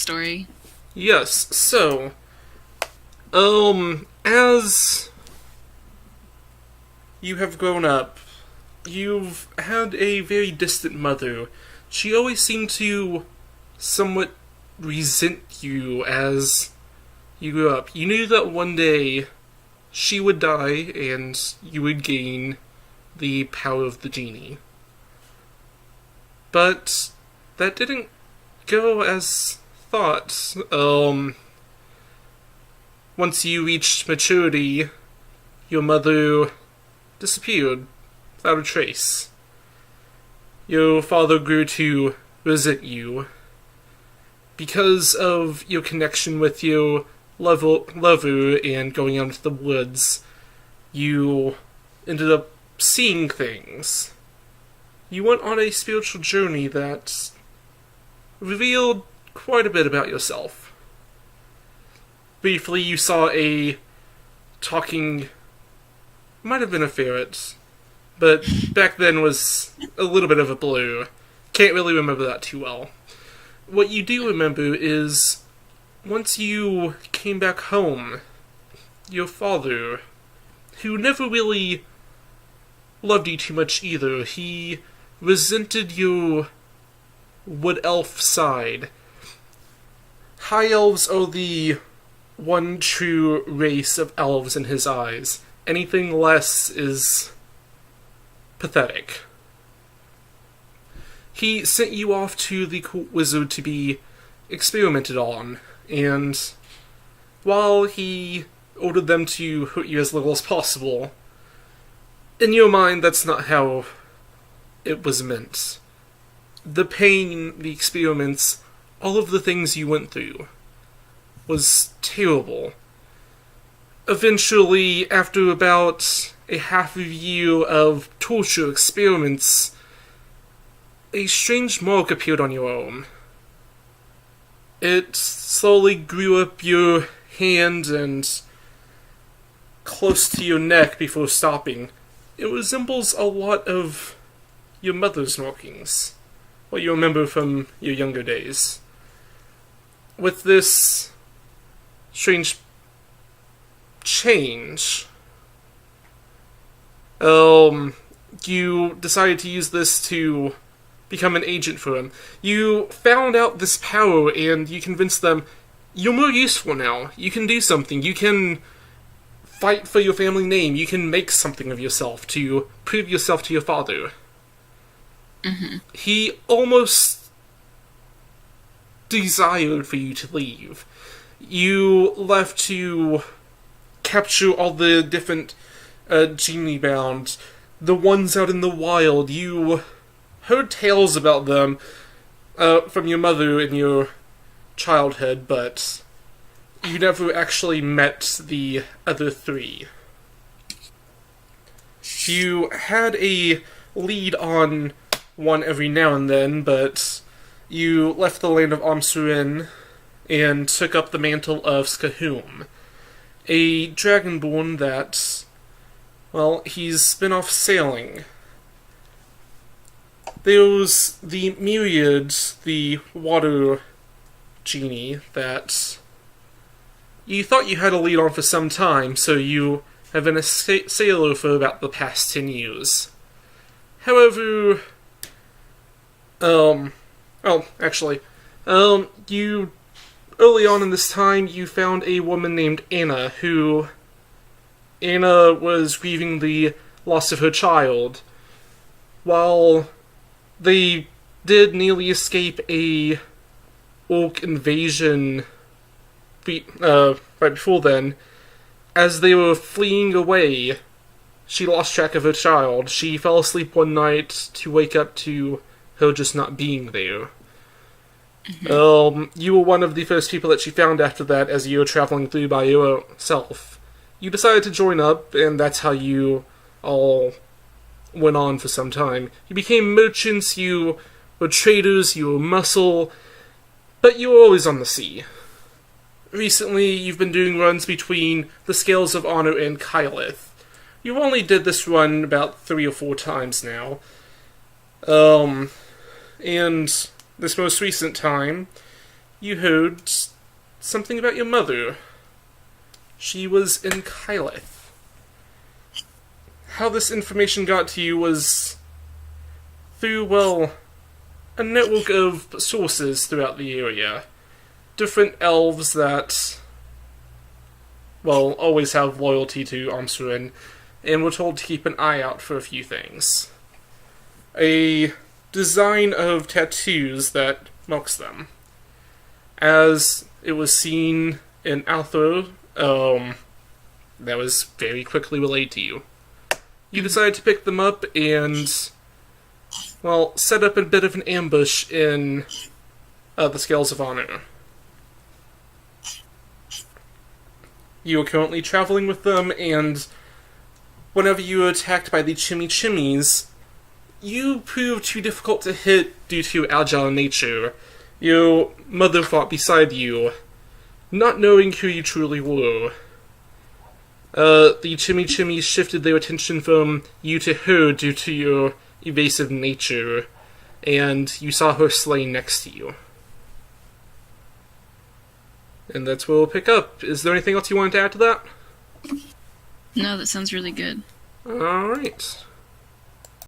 story. Yes, so, as you have grown up, you've had a very distant mother. She always seemed to somewhat resent you as you grew up. You knew that one day she would die and you would gain the power of the genie. But that didn't go as thought. Once you reached maturity, your mother disappeared without a trace. Your father grew to resent you because of your connection with your lover and going out into the woods. You ended up seeing things. You went on a spiritual journey that revealed quite a bit about yourself. Briefly, you saw a talking... might have been a ferret, but back then was a little bit of a blur. Can't really remember that too well. What you do remember is, once you came back home, your father, who never really loved you too much either, he resented your wood elf side. High elves are the one true race of elves in his eyes. Anything less is pathetic. He sent you off to the court wizard to be experimented on, and while he ordered them to hurt you as little as possible, in your mind that's not how it was meant. The pain, the experiments, all of the things you went through was terrible. Eventually, after about a half a year of torture experiments, a strange mark appeared on your arm. It slowly grew up your hand and close to your neck before stopping. It resembles a lot of your mother's markings, what you remember from your younger days. With this strange change, you decided to use this to become an agent for him. You found out this power and you convinced them, you're more useful now. You can do something. You can fight for your family name. You can make something of yourself to prove yourself to your father. Mm-hmm. He almost desired for you to leave. You left to capture all the different genie bound, the ones out in the wild. You heard tales about them from your mother in your childhood, but you never actually met the other three. You had a lead on one every now and then, but you left the land of Amsurin and took up the mantle of Skahum, a dragonborn that, well, he's been off sailing. There's the Myriad, the water genie, that you thought you had a lead on for some time, so you have been a sailor for about the past 10 years. However, you, early on in this time, you found a woman named Anna, Anna was grieving the loss of her child. While they did nearly escape a orc invasion right before then, as they were fleeing away, she lost track of her child. She fell asleep one night to wake up to her just not being there. Mm-hmm. You were one of the first people that she found after that, as you were traveling through by yourself. You decided to join up, and that's how you all went on for some time. You became merchants, you were traders, you were muscle, but you were always on the sea. Recently, you've been doing runs between the Scales of Honor and Kylith. You only did this run about 3 or 4 times now. And this most recent time, you heard something about your mother. She was in Kyleth. How this information got to you was through, well, a network of sources throughout the area. Different elves that, well, always have loyalty to Omsrin, and were told to keep an eye out for a few things. A design of tattoos that mocks them. As it was seen in Althor, that was very quickly relayed to you. You decided to pick them up and, well, set up a bit of an ambush in the Scales of Honor. You are currently traveling with them, and whenever you were attacked by the Chimichimis, you proved too difficult to hit due to agile nature. Your mother fought beside you, not knowing who you truly were. The Chimichimis shifted their attention from you to her due to your evasive nature, and you saw her slain next to you. And that's where we'll pick up. Is there anything else you wanted to add to that? No, that sounds really good. Alright.